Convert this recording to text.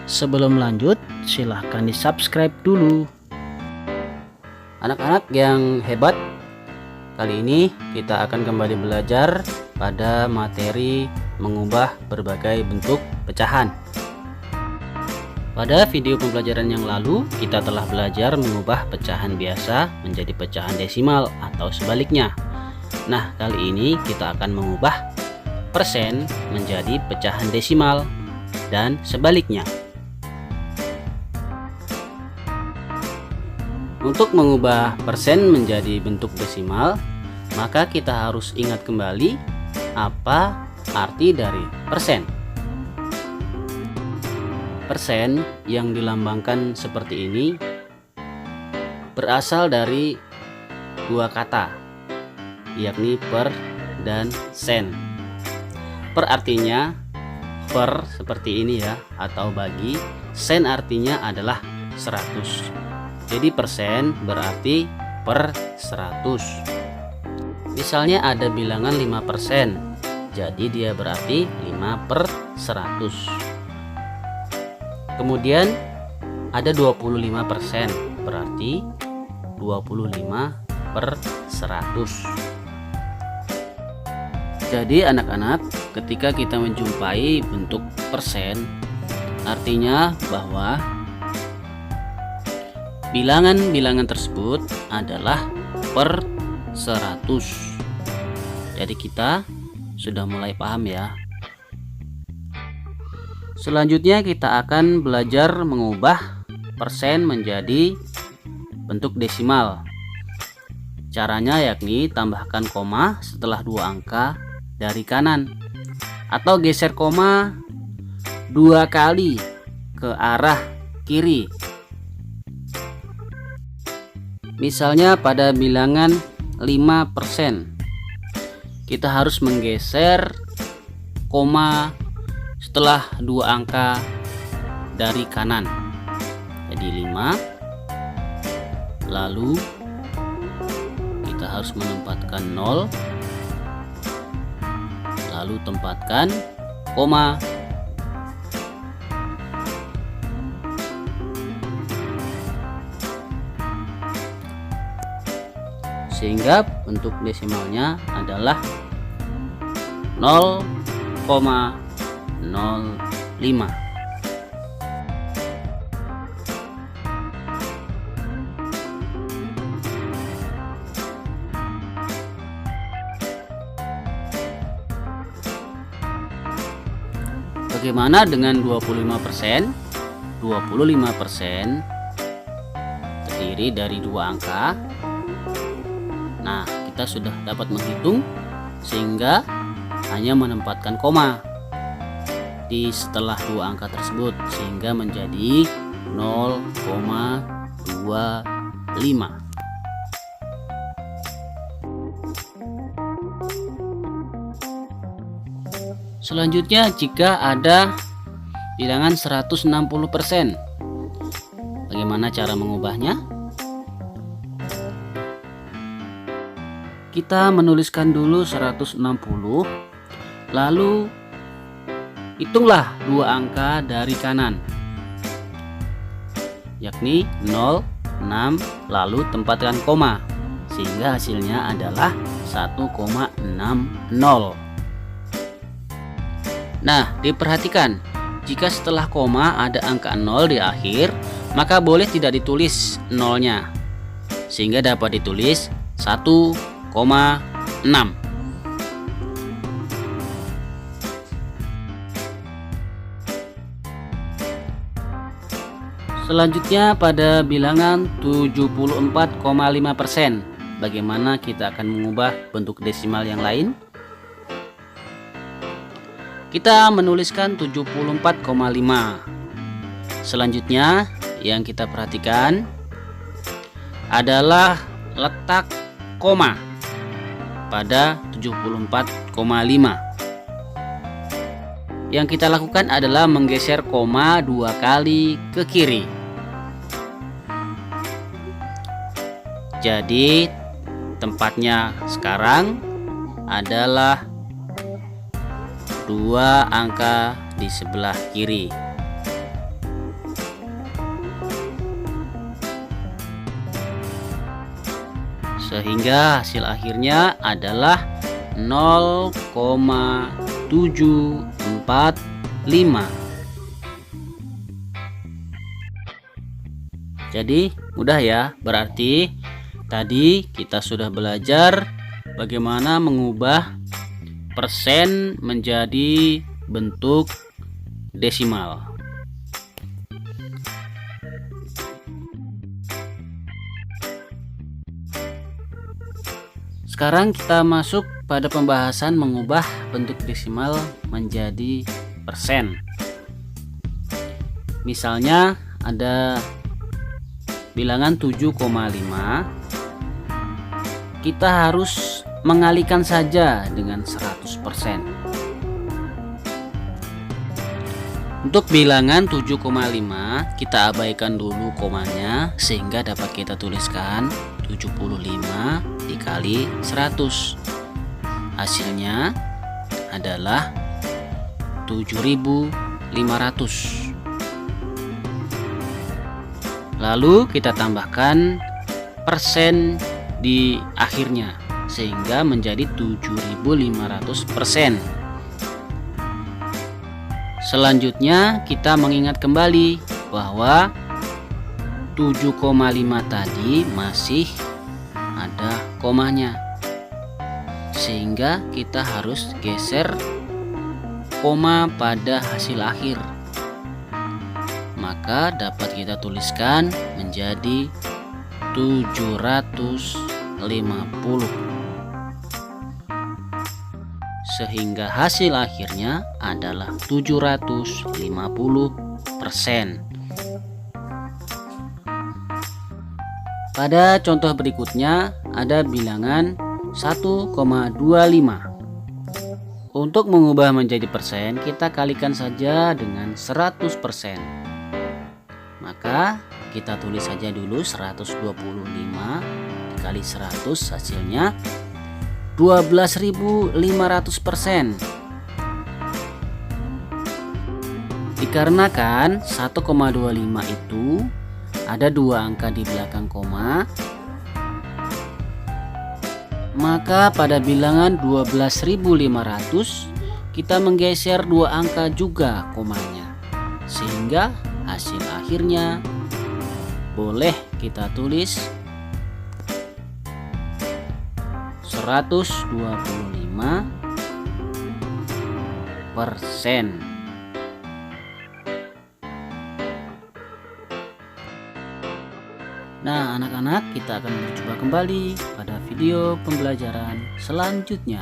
Sebelum lanjut, silahkan di subscribe dulu. Anak-anak yang hebat, kali ini kita akan kembali belajar pada materi mengubah berbagai bentuk pecahan. Pada video pembelajaran yang lalu, kita telah belajar mengubah pecahan biasa menjadi pecahan desimal atau sebaliknya. Nah, kali ini kita akan mengubah persen menjadi pecahan desimal dan sebaliknya. Untuk mengubah persen menjadi bentuk desimal, maka kita harus ingat kembali apa arti dari persen. Persen yang dilambangkan seperti ini berasal dari dua kata, yakni per dan sen. Per artinya per seperti ini ya, atau bagi. Sen artinya adalah 100. Jadi persen berarti per 100. Misalnya ada bilangan 5%, jadi dia berarti 5 per 100. Kemudian ada 25%, berarti 25 per 100. Jadi anak-anak, ketika kita menjumpai bentuk persen, artinya bahwa bilangan-bilangan tersebut adalah per 100. Jadi kita sudah mulai paham ya. Selanjutnya kita akan belajar mengubah persen menjadi bentuk desimal. Caranya yakni tambahkan koma setelah dua angka dari kanan, atau geser koma 2 kali ke arah kiri. Misalnya pada bilangan 5%, kita harus menggeser koma setelah dua angka dari kanan, jadi 5. Lalu kita harus menempatkan 0, lalu tempatkan koma. Sehingga bentuk desimalnya adalah 0,05. Bagaimana dengan 25%? 25% terdiri dari dua angka. Nah, kita sudah dapat menghitung sehingga hanya menempatkan koma di setelah dua angka tersebut sehingga menjadi 0,25. Selanjutnya, jika ada bilangan 160%, bagaimana cara mengubahnya? Kita menuliskan dulu 160, lalu hitunglah dua angka dari kanan, yakni 0, 6, lalu tempatkan koma sehingga hasilnya adalah 1,60. Nah, diperhatikan, jika setelah koma ada angka 0 di akhir, maka boleh tidak ditulis nolnya, sehingga dapat ditulis 1,6. Selanjutnya pada bilangan 74,5%, bagaimana kita akan mengubah bentuk desimal yang lain? Kita menuliskan 74,5. Selanjutnya yang kita perhatikan adalah letak koma pada 74,5. Yang kita lakukan adalah menggeser koma 2 kali ke kiri. Jadi tempatnya sekarang adalah 2 angka di sebelah kiri. sehingga hasil akhirnya adalah 0,745. Jadi mudah ya, berarti tadi kita sudah belajar bagaimana mengubah persen menjadi bentuk desimal. Sekarang kita masuk pada pembahasan mengubah bentuk desimal menjadi persen. Misalnya ada bilangan 7,5, kita harus mengalihkan saja dengan 100%. Untuk bilangan 7,5 kita abaikan dulu komanya sehingga dapat kita tuliskan 75 dikali 100. Hasilnya adalah 7.500. Lalu kita tambahkan persen di akhirnya sehingga menjadi 7.500%. Selanjutnya kita mengingat kembali bahwa 7,5 tadi masih ada komanya, sehingga kita harus geser koma pada hasil akhir. Maka dapat kita tuliskan menjadi 750, sehingga hasil akhirnya adalah 750%. Pada contoh berikutnya ada bilangan 1,25. Untuk mengubah menjadi persen, kita kalikan saja dengan 100%. Maka kita tulis saja dulu 125 dikali 100, hasilnya 12.500%. Dikarenakan 1,25 itu ada dua angka di belakang koma, maka pada bilangan 12.500 kita menggeser dua angka juga komanya, sehingga hasil akhirnya boleh kita tulis 125%. Nah, anak-anak, kita akan berjumpa kembali pada video pembelajaran selanjutnya.